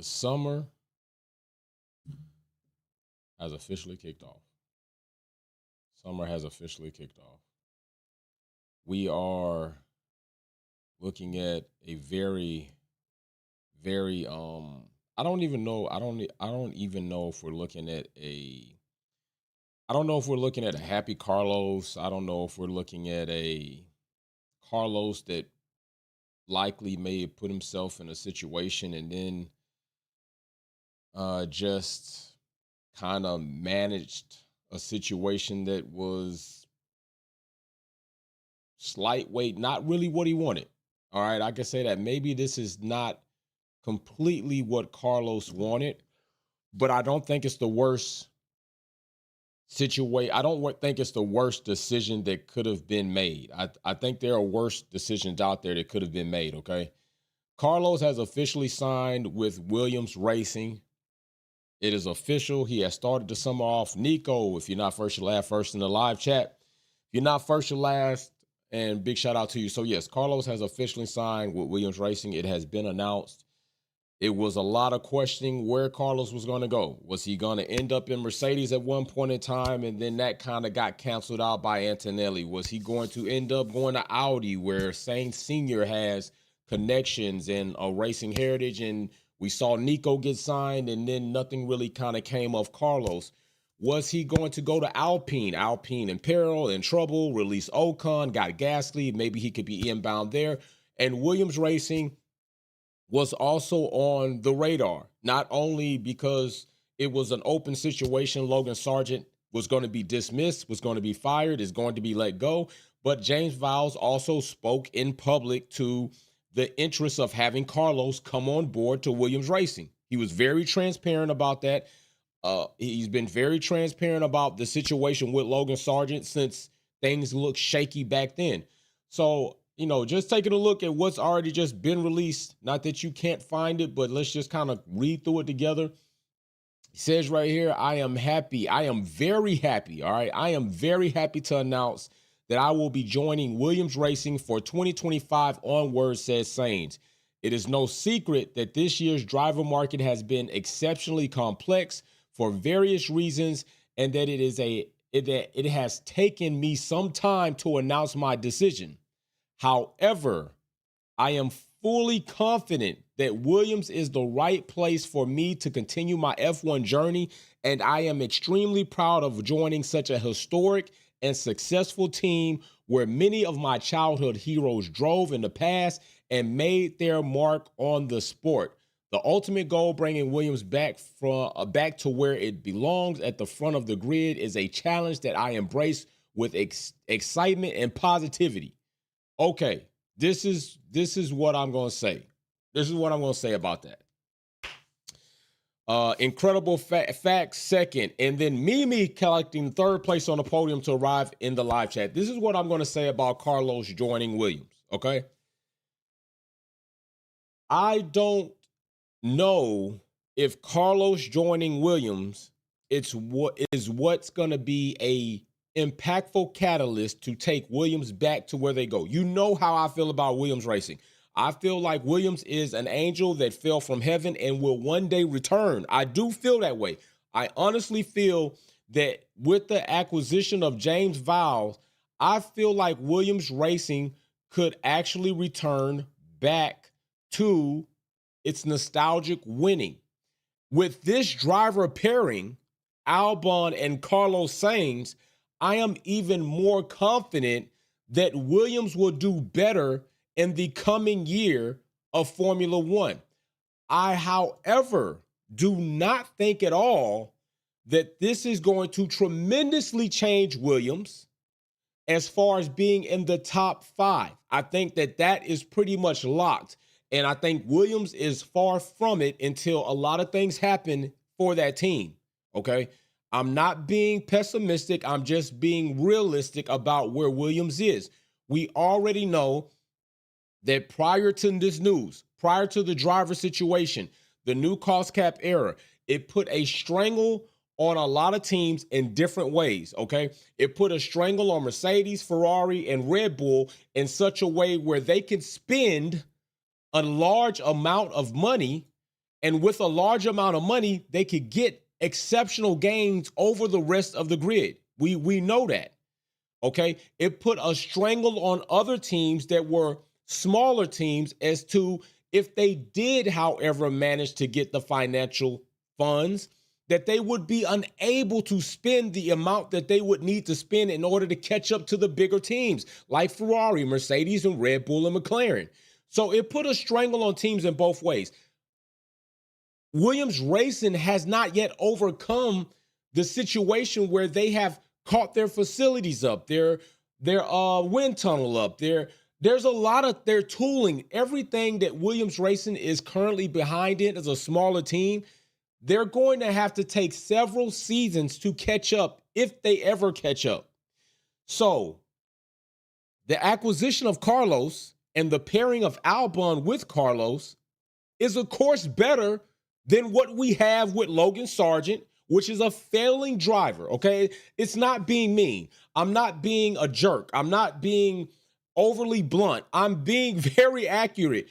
The summer has officially kicked off. Summer has officially kicked off. We are looking at a very I don't even know I don't even know if we're looking at a I don't know if we're looking at a happy Carlos. I don't know if we're looking at a Carlos that likely may have put himself in a situation and then just kind of managed a situation that was slight weight, not really what he wanted. All right, I can say that maybe this is not completely what Carlos wanted, but I don't think it's the worst situation. I don't think it's the worst decision that could have been made. I think there are worse decisions out there that could have been made, okay? Carlos has officially signed with Williams Racing. It is official. He has started the summer off. Nico, if you're not first, you're last, first in the live chat. If you're not first, you're last, and big shout out to you. So, yes, Carlos has officially signed with Williams Racing. It has been announced. It was a lot of questioning where Carlos was going to go. Was he going to end up in Mercedes at one point in time, and then that kind of got canceled out by Antonelli? Was he going to end up going to Audi, where Sainz Sr. has connections and a racing heritage, and we saw Nico get signed, and then nothing really kind of came of Carlos? Was he going to go to Alpine? Alpine in peril, in trouble, release Ocon, got Gasly, maybe he could be inbound there. And Williams Racing was also on the radar, not only because it was an open situation. Logan Sargent was going to be dismissed, was going to be fired, is going to be let go, but James Vowles also spoke in public to the interest of having Carlos come on board to Williams Racing. He was very transparent about that. He's been very transparent about the situation with Logan Sargent since things looked shaky back then. So, just taking a look at what's already just been released. Not that you can't find it, but let's just kind of read through it together. He says right here, I am happy. I am very happy. All right. I am very happy to announce that I will be joining Williams Racing for 2025 onward, says Sainz. It is no secret that this year's driver market has been exceptionally complex for various reasons, and that it has taken me some time to announce my decision. However, I am fully confident that Williams is the right place for me to continue my F1 journey, and I am extremely proud of joining such a historic and successful team where many of my childhood heroes drove in the past and made their mark on the sport. The ultimate goal, bringing Williams back to where it belongs at the front of the grid, is a challenge that I embrace with excitement and positivity. Okay, this is what I'm going to say. This is what I'm going to say about that. Incredible facts second, and then Mimi collecting third place on the podium to arrive in the live chat. This is what I'm going to say about Carlos joining Williams, okay? I don't know if Carlos joining Williams what's going to be a impactful catalyst to take Williams back to where they go. You know how I feel about Williams Racing. I feel like Williams is an angel that fell from heaven and will one day return. I do feel that way. I honestly feel that with the acquisition of James Vowles, I feel like Williams Racing could actually return back to its nostalgic winning. With this driver pairing, Albon and Carlos Sainz, I am even more confident that Williams will do better in the coming year of Formula One. I, however, do not think at all that this is going to tremendously change Williams as far as being in the top five. I think that is pretty much locked. And I think Williams is far from it until a lot of things happen for that team, okay? I'm not being pessimistic. I'm just being realistic about where Williams is. We already know that prior to this news, prior to the driver situation, the new cost cap era, it put a strangle on a lot of teams in different ways, okay? It put a strangle on Mercedes, Ferrari, and Red Bull in such a way where they can spend a large amount of money And with a large amount of money, they could get exceptional gains over the rest of the grid. We know that. Okay. It put a strangle on other teams that were smaller teams as to if they did, however, manage to get the financial funds, that they would be unable to spend the amount that they would need to spend in order to catch up to the bigger teams like Ferrari, Mercedes, and Red Bull and McLaren. So it put a strangle on teams in both ways. Williams Racing has not yet overcome the situation where they have caught their facilities up, their wind tunnel up. There's a lot of their tooling, everything that Williams Racing is currently behind it as a smaller team. They're going to have to take several seasons to catch up if they ever catch up. So the acquisition of Carlos and the pairing of Albon with Carlos is, of course, better than what we have with Logan Sargent, which is a failing driver, okay? It's not being mean. I'm not being a jerk. I'm not being overly blunt. I'm being very accurate.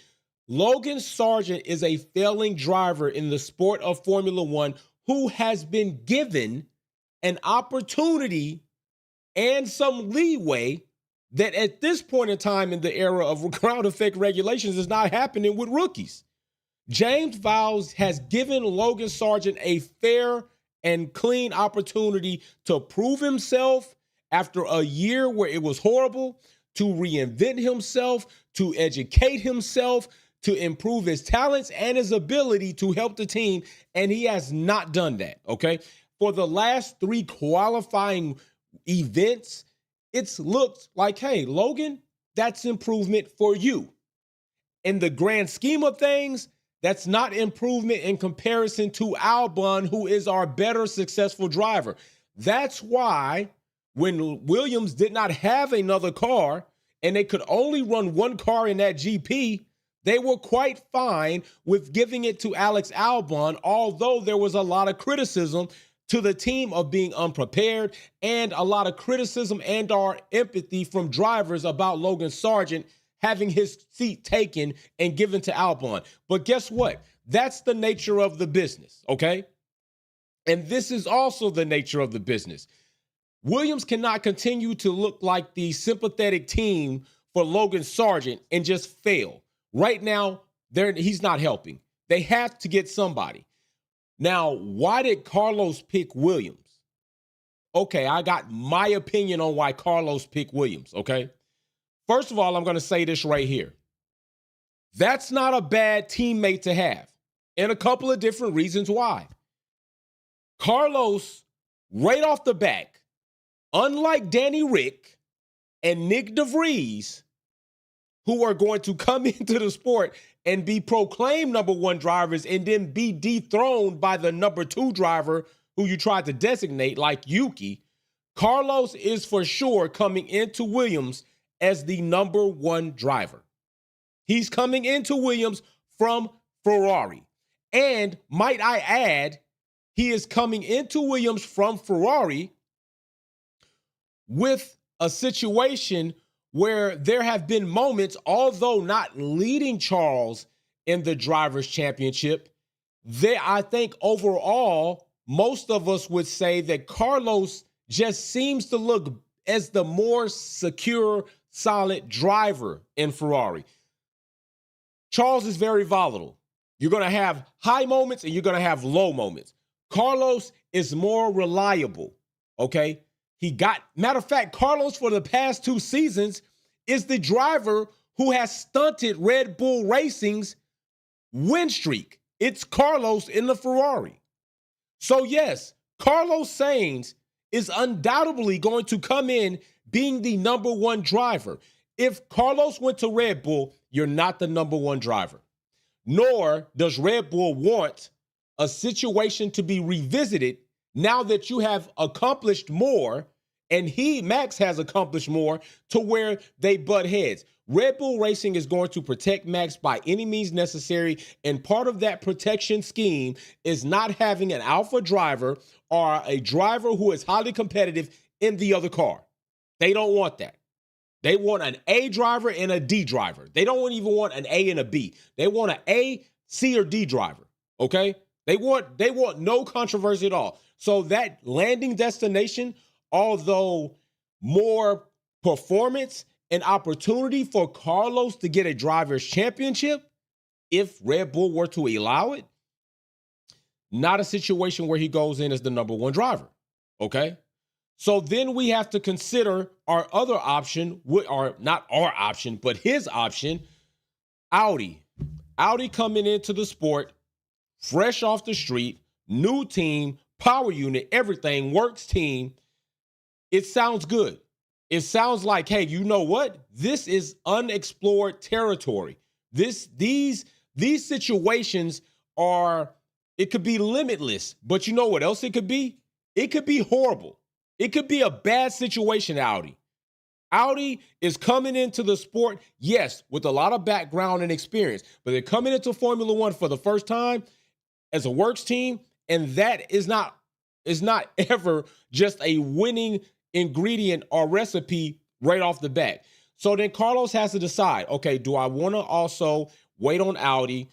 Logan Sargent is a failing driver in the sport of Formula One who has been given an opportunity and some leeway that at this point in time in the era of ground effect regulations is not happening with rookies. James Vowles has given Logan Sargent a fair and clean opportunity to prove himself after a year where it was horrible, to reinvent himself, to educate himself, to improve his talents and his ability to help the team, and he has not done that, okay? For the last 3 qualifying events, it's looked like, hey, Logan, that's improvement for you. In the grand scheme of things, that's not improvement in comparison to Albon, who is our better successful driver. That's why when Williams did not have another car and they could only run one car in that GP, they were quite fine with giving it to Alex Albon, although there was a lot of criticism to the team of being unprepared and a lot of criticism and our empathy from drivers about Logan Sargent having his seat taken and given to Albon. But guess what? That's the nature of the business, okay? And this is also the nature of the business. Williams cannot continue to look like the sympathetic team for Logan Sargent and just fail. Right now, he's not helping. They have to get somebody. Now, why did Carlos pick Williams? Okay, I got my opinion on why Carlos picked Williams, okay? First of all, I'm going to say this right here. That's not a bad teammate to have, and a couple of different reasons why. Carlos, right off the back, unlike Danny Rick and Nick DeVries, who are going to come into the sport and be proclaimed number 1 drivers and then be dethroned by the number 2 driver who you tried to designate, like Yuki, Carlos is for sure coming into Williams as the number 1 driver. He's coming into Williams from Ferrari. And might I add, he is coming into Williams from Ferrari with a situation where there have been moments, although not leading Charles in the Drivers' Championship, I think overall, most of us would say that Carlos just seems to look as the more secure, solid driver in Ferrari. Charles is very volatile. You're going to have high moments and you're going to have low moments. Carlos is more reliable, okay? Matter of fact, Carlos for the past 2 seasons is the driver who has stunted Red Bull Racing's win streak. It's Carlos in the Ferrari. So yes, Carlos Sainz is undoubtedly going to come in being the number 1 driver. If Carlos went to Red Bull, you're not the number 1 driver. Nor does Red Bull want a situation to be revisited now that you have accomplished more and Max has accomplished more, to where they butt heads. Red Bull Racing is going to protect Max by any means necessary, and part of that protection scheme is not having an alpha driver or a driver who is highly competitive in the other car. They don't want that. They want an A driver and a D driver. They don't even want an A and a B. They want an A, C, or D driver, Okay? They want no controversy at all. So that landing destination, although more performance and opportunity for Carlos to get a driver's championship, if Red Bull were to allow it, not a situation where he goes in as the number one driver. Okay? So then we have to consider our other option, or not our option, but his option, Audi. Audi coming into the sport, fresh off the street, new team, power unit, everything, works team. It sounds good. It sounds like, hey, you know what? This is unexplored territory. These situations are, it could be limitless, but you know what else it could be? It could be horrible. It could be a bad situation, Audi. Audi is coming into the sport, yes, with a lot of background and experience, but they're coming into Formula One for the first time as a works team, and that is not ever just a winning ingredient or recipe right off the bat. So then Carlos has to decide, okay, do I want to also wait on Audi,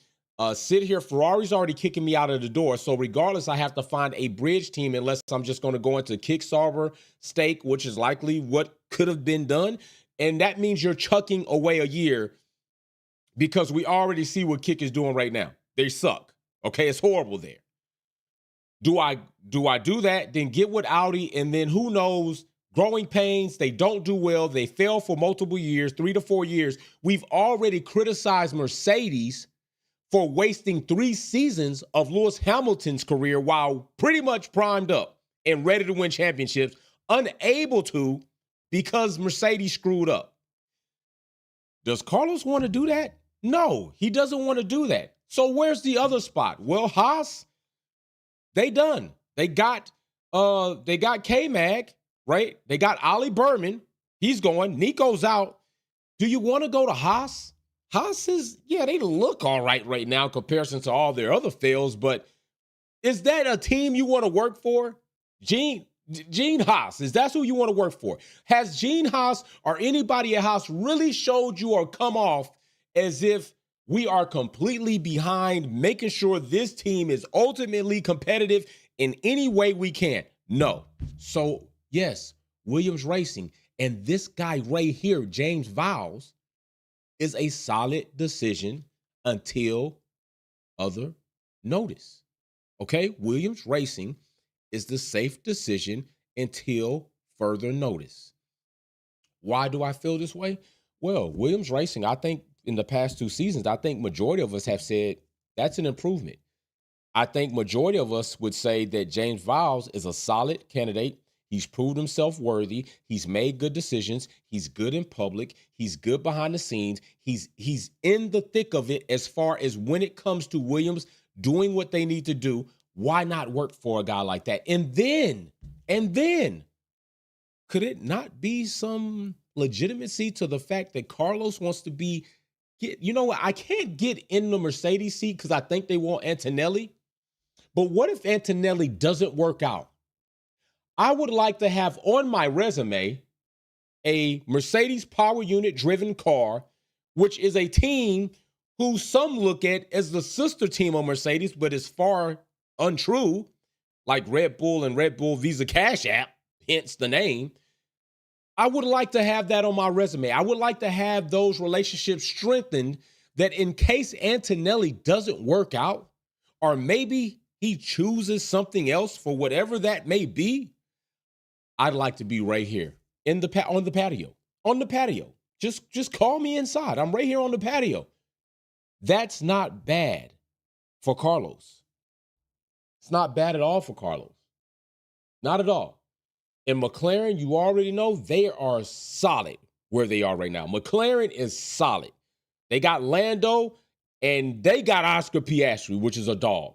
sit here? Ferrari's already kicking me out of the door. So regardless, I have to find a bridge team unless I'm just going to go into Kickstarter stake, which is likely what could have been done. And that means you're chucking away a year because we already see what Kick is doing right now. They suck. Okay, it's horrible there. Do I do that? Then get with Audi, and then who knows? Growing pains, they don't do well. They fail for multiple years, 3 to 4 years. We've already criticized Mercedes for wasting 3 seasons of Lewis Hamilton's career while pretty much primed up and ready to win championships, unable to because Mercedes screwed up. Does Carlos want to do that? No, he doesn't want to do that. So where's the other spot? Well, Haas, they done. They got K-Mag, right? They got Ollie Berman. He's going. Nico's out. Do you want to go to Haas? Haas is, yeah, they look all right now in comparison to all their other fails, but is that a team you want to work for? Gene Haas, is that who you want to work for? Has Gene Haas or anybody at Haas really showed you or come off as if we are completely behind making sure this team is ultimately competitive in any way we can? No. So, yes, Williams Racing and this guy right here, James Vowles, is a solid decision until other notice. Okay? Williams Racing is the safe decision until further notice. Why do I feel this way? Well, Williams Racing, I think in the past 2 seasons, I think majority of us have said that's an improvement. I think majority of us would say that James Vowles is a solid candidate. He's proved himself worthy. He's made good decisions. He's good in public. He's good behind the scenes. He's in the thick of it as far as when it comes to Williams doing what they need to do. Why not work for a guy like that? And then, could it not be some legitimacy to the fact that Carlos wants to you know what? I can't get in the Mercedes seat because I think they want Antonelli. But what if Antonelli doesn't work out? I would like to have on my resume a Mercedes power unit driven car, which is a team who some look at as the sister team of Mercedes, but is far untrue, like Red Bull and Red Bull Visa Cash App, hence the name. I would like to have that on my resume. I would like to have those relationships strengthened that in case Antonelli doesn't work out, or maybe he chooses something else for whatever that may be, I'd like to be right here on the patio. Just call me inside. I'm right here on the patio. That's not bad for Carlos. It's not bad at all for Carlos. Not at all. And McLaren, you already know, they are solid where they are right now. McLaren is solid. They got Lando and they got Oscar Piastri, which is a dog.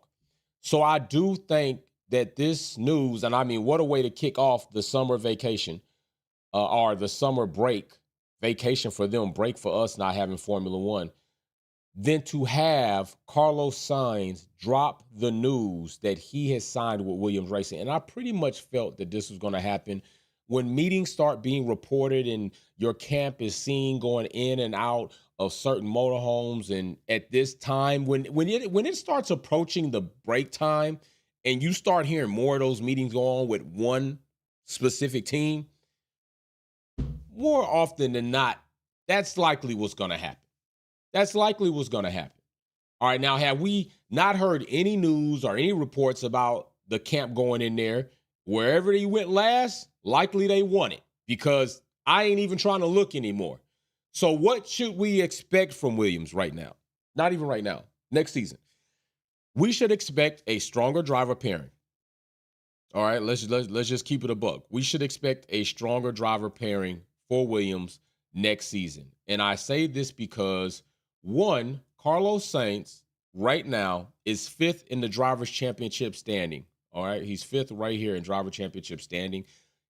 So I do think that this news, and I mean, what a way to kick off the summer vacation or the summer break, vacation for them, break for us not having Formula One, than to have Carlos Sainz drop the news that he has signed with Williams Racing. And I pretty much felt that this was going to happen when meetings start being reported and your camp is seen going in and out of certain motorhomes. And at this time, when it starts approaching the break time and you start hearing more of those meetings go on with one specific team, more often than not, that's likely what's going to happen. That's likely what's going to happen. All right, now, have we not heard any news or any reports about the camp going in there? Wherever they went last, likely they won it, because I ain't even trying to look anymore. So what should we expect from Williams right now? Not even right now. Next season. We should expect a stronger driver pairing. All right, let's just keep it a buck. We should expect a stronger driver pairing for Williams next season. And I say this because, one, Carlos Sainz right now is 5th in the Drivers' Championship standing. All right, he's 5th right here in Driver Championship standing.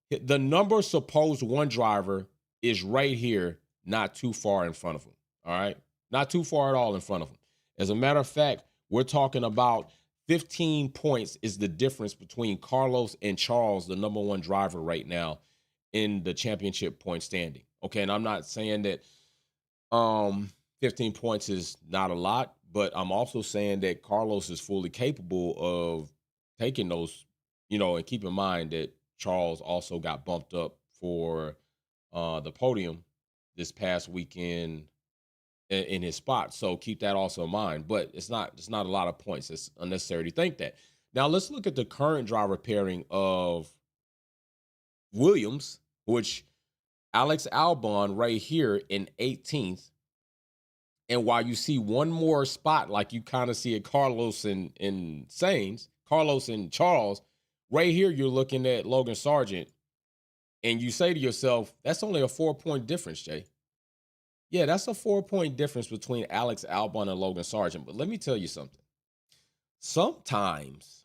The number supposed one driver is right here, not too far in front of him. All right, not too far at all in front of him. As a matter of fact, we're talking about 15 points is the difference between Carlos and Charles, the number one driver right now in the championship point standing. Okay, and I'm not saying that 15 points is not a lot, but I'm also saying that Carlos is fully capable of taking those, and keep in mind that Charles also got bumped up for the podium this past weekend in his spot. So keep that also in mind. But it's not a lot of points. It's unnecessary to think that. Now let's look at the current driver pairing of Williams, which Alex Albon right here in 18th. And while you see one more spot, like you kind of see at Carlos and Sainz, Carlos and Charles, right here you're looking at Logan Sargent, and you say to yourself, that's only a 4-point difference, Jay. Yeah, that's a 4-point difference between Alex Albon and Logan Sargent. But let me tell you something. Sometimes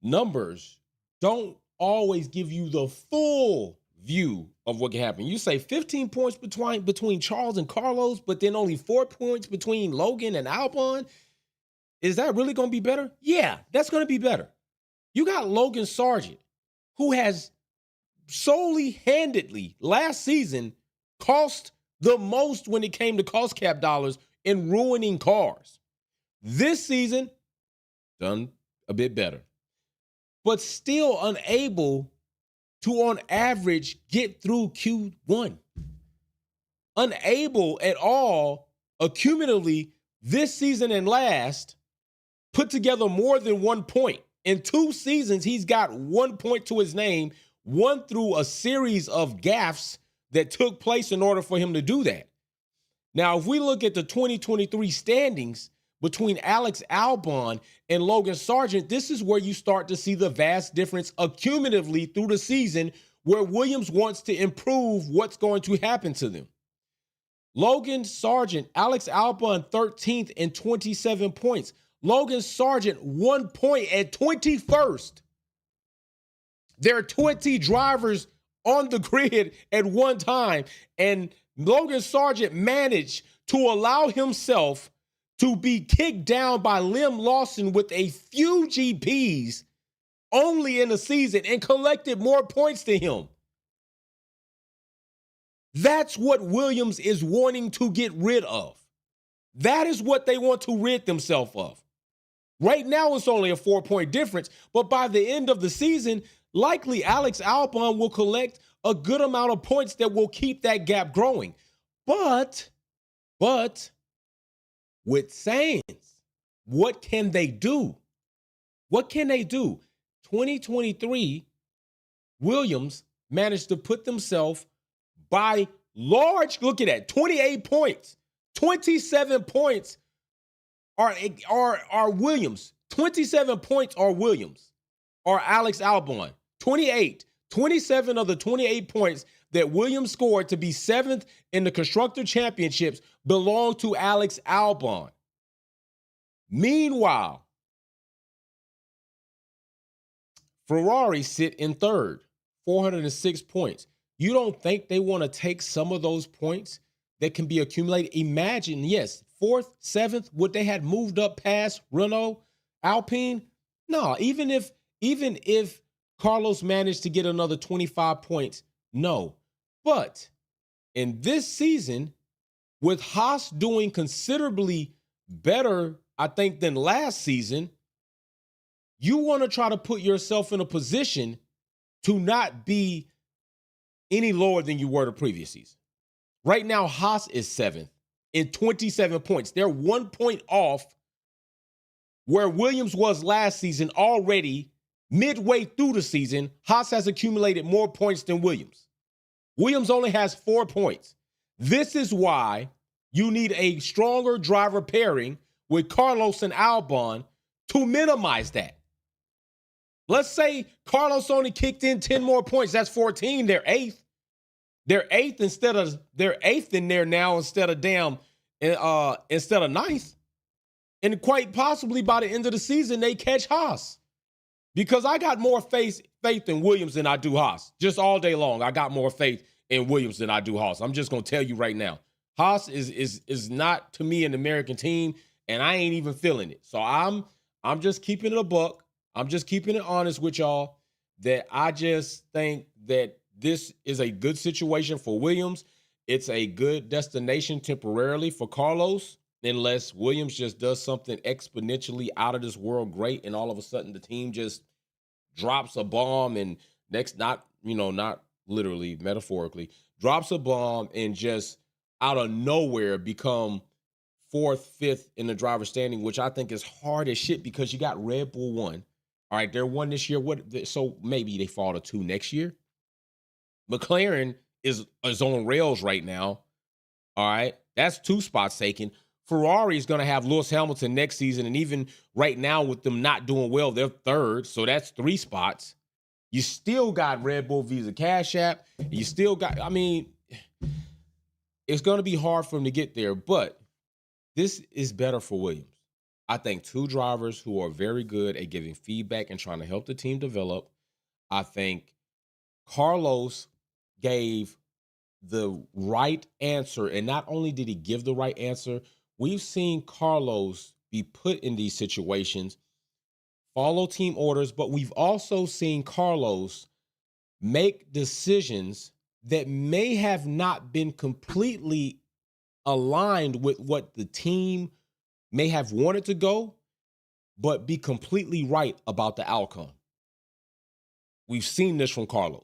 numbers don't always give you the full view of what can happen. You say 15 points between Charles and Carlos, but then only 4 points between Logan and Albon. Is that really going to be better? Yeah, that's going to be better. You got Logan Sargent, who has solely handedly last season cost the most when it came to cost cap dollars in ruining cars. This season, done a bit better, but still unable to, on average, get through Q1. Unable at all, accumulatively, this season and last, put together more than 1 point. In 2 seasons, he's got 1 point to his name, one through a series of gaffes that took place in order for him to do that. Now, if we look at the 2023 standings between Alex Albon and Logan Sargent, this is where you start to see the vast difference accumulatively through the season, where Williams wants to improve what's going to happen to them. Logan Sargent, Alex Albon 13th and 27 points. Logan Sargent 1 point at 21st. There are 20 drivers on the grid at one time, and Logan Sargent managed to allow himself to be kicked down by Liam Lawson with a few GPs only in the season and collected more points than him. That's what Williams is wanting to get rid of. That is what they want to rid themselves of. Right now, it's only a 4-point difference, but by the end of the season, likely Alex Albon will collect a good amount of points that will keep that gap growing. But with Sainz, what can they do? What can they do? 2023, Williams managed to put themselves by large, look at that, 28 points. 27 points are Williams. 27 points are Williams or Alex Albon. 27 of the 28 points that Williams scored to be 7th in the Constructor Championships belong to Alex Albon. Meanwhile, Ferrari sit in 3rd, 406 points. You don't think they want to take some of those points that can be accumulated? Imagine, yes, 4th, 7th, would they had moved up past Renault, Alpine? No, even if Carlos managed to get another 25 points, no. But And this season, with Haas doing considerably better, I think, than last season, you want to try to put yourself in a position to not be any lower than you were the previous season. Right now, Haas is 7th in 27 points. They're 1 point off where Williams was last season. Already midway through the season, Haas has accumulated more points than Williams. Williams only has 4 points. This is why you need a stronger driver pairing with Carlos and Albon to minimize that. Let's say Carlos only kicked in 10 more points. That's 14. They're 8th. They're 8th in there now instead of 9th. And quite possibly by the end of the season, they catch Haas. Because I got more faith in Williams than I do Haas. Just all day long, I got more faith in Williams than I do Haas. I'm just going to tell you right now. Haas is not, to me, an American team, and I ain't even feeling it. So I'm just keeping it a buck. I'm just keeping it honest with y'all that I just think that this is a good situation for Williams. It's a good destination temporarily for Carlos, unless Williams just does something exponentially out of this world great, and all of a sudden the team just drops a bomb and not literally, metaphorically, drops a bomb and just out of nowhere become 4th, 5th in the driver's standing, which I think is hard as shit because you got Red Bull 1. All right, they're 1 this year. So maybe they fall to 2 next year. McLaren is on rails right now. All right, that's 2 spots taken. Ferrari is going to have Lewis Hamilton next season, and even right now with them not doing well, they're 3rd, so that's 3 spots. You still got Red Bull Visa Cash App. You still got, it's going to be hard for them to get there, but this is better for Williams. I think 2 drivers who are very good at giving feedback and trying to help the team develop. I think Carlos gave the right answer, and not only did he give the right answer, we've seen Carlos be put in these situations, follow team orders, but we've also seen Carlos make decisions that may have not been completely aligned with what the team may have wanted to go, but be completely right about the outcome. We've seen this from Carlos.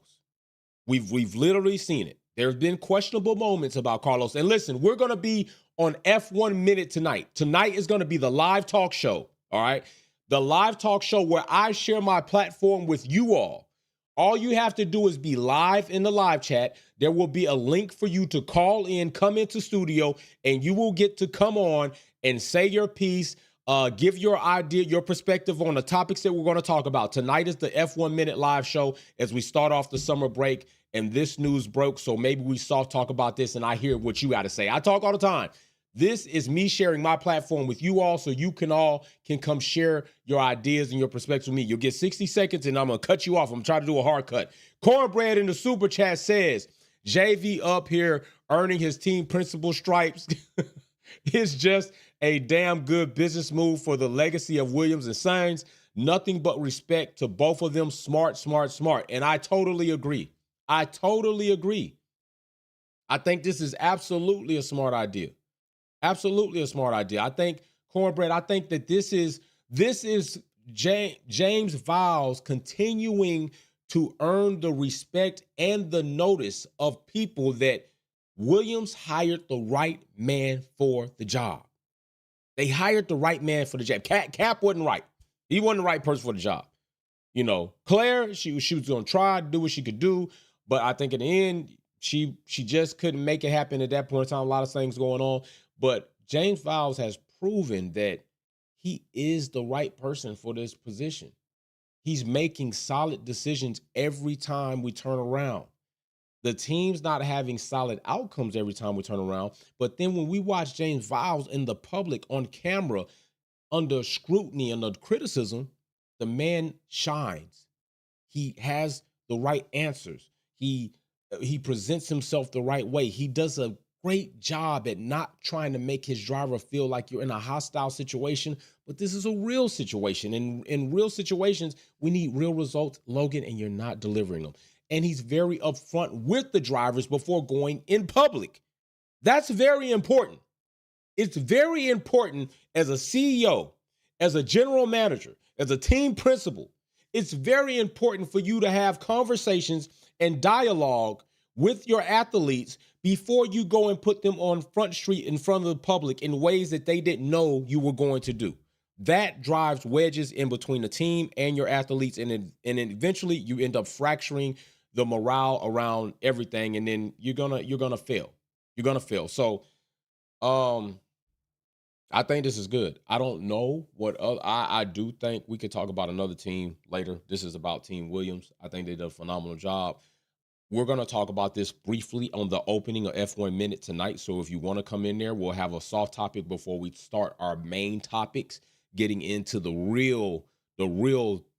We've literally seen it. There have been questionable moments about Carlos. And listen, we're going to be on F1 Minute tonight. Tonight is going to be the live talk show, all right? The live talk show where I share my platform with you all. All you have to do is be live in the live chat. There will be a link for you to call in, come into studio, and you will get to come on and say your piece, give your idea, your perspective on the topics that we're going to talk about. Tonight is the F1 Minute live show as we start off the summer break, and this news broke, so maybe we soft talk about this, and I hear what you got to say. I talk all the time. This is me sharing my platform with you all so you can come share your ideas and your perspectives with me. You'll get 60 seconds, and I'm going to cut you off. I'm trying to do a hard cut. Cornbread in the super chat says, JV up here earning his team principal stripes. It's just a damn good business move for the legacy of Williams and Sainz. Nothing but respect to both of them. Smart, smart, smart. And I totally agree. I think this is absolutely a smart idea. Absolutely a smart idea. I think, Cornbread, I think that this is James Vowles continuing to earn the respect and the notice of people that Williams hired the right man for the job. They hired the right man for the job. Cap wasn't right. He wasn't the right person for the job. Claire, she was going to try to do what she could do, but I think in the end, she just couldn't make it happen at that point in time. A lot of things going on. But James Vowles has proven that he is the right person for this position. He's making solid decisions every time we turn around. The team's not having solid outcomes every time we turn around. But then when we watch James Vowles in the public on camera, under scrutiny, under criticism, the man shines. He has the right answers. He presents himself the right way. He does a great job at not trying to make his driver feel like you're in a hostile situation, but this is a real situation. And in real situations, we need real results, Logan, and you're not delivering them. and he's very upfront with the drivers before going in public. That's very important. It's very important as a CEO, as a general manager, as a team principal. It's very important for you to have conversations and dialogue with your athletes before you go and put them on Front Street in front of the public in ways that they didn't know you were going to do. That drives wedges in between the team and your athletes, and then eventually you end up fracturing the morale around everything, and then you're gonna fail. You're gonna fail. So, I think this is good. I don't know what other, I do think we could talk about another team later. This is about Team Williams. I think they did a phenomenal job. We're going to talk about this briefly on the opening of F1 Minute tonight. So if you want to come in there, we'll have a soft topic before we start our main topics, getting into the real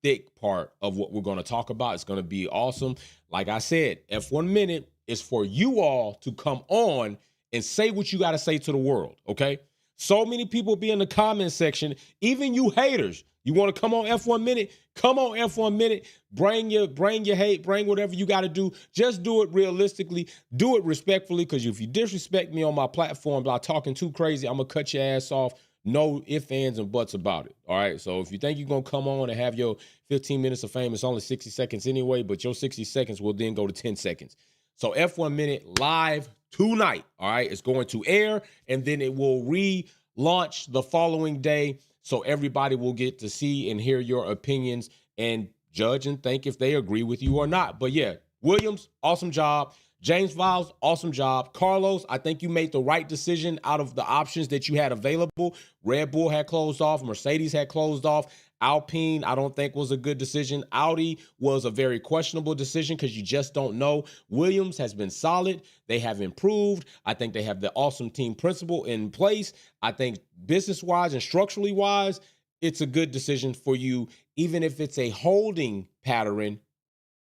thick part of what we're going to talk about. It's going to be awesome. Like I said, F1 Minute is for you all to come on and say what you got to say to the world, okay? So many people be in the comment section, even you haters. You want to come on F1 Minute? Come on F1 Minute. Bring your hate, bring whatever you got to do. Just do it realistically. Do it respectfully, because if you disrespect me on my platform by talking too crazy, I'm going to cut your ass off. No ifs, ands, and buts about it. All right? So if you think you're going to come on and have your 15 minutes of fame, it's only 60 seconds anyway, but your 60 seconds will then go to 10 seconds. So F1 Minute live tonight, all right? It's going to air, and then it will relaunch the following day, so everybody will get to see and hear your opinions and judge and think if they agree with you or not. But yeah, Williams, awesome job. James Vowles, awesome job. Carlos, I think you made the right decision out of the options that you had available. Red Bull had closed off. Mercedes had closed off. Alpine, I don't think was a good decision. Audi was a very questionable decision because you just don't know. Williams has been solid. They have improved. I think they have the awesome team principle in place. I think business-wise and structurally wise, it's a good decision for you, even if it's a holding pattern,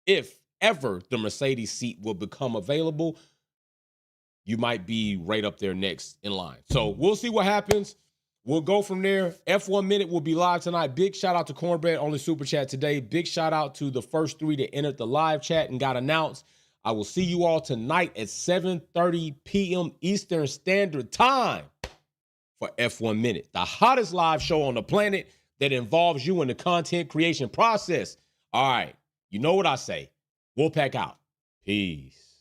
if ever the Mercedes seat will become available, you might be right up there next in line. So we'll see what happens. We'll go from there. F1 Minute will be live tonight. Big shout out to Cornbread on the Super Chat today. Big shout out to the first 3 that entered the live chat and got announced. I will see you all tonight at 7:30 p.m. Eastern Standard Time for F1 Minute, the hottest live show on the planet that involves you in the content creation process. All right, you know what I say. Wolfpack out. Peace.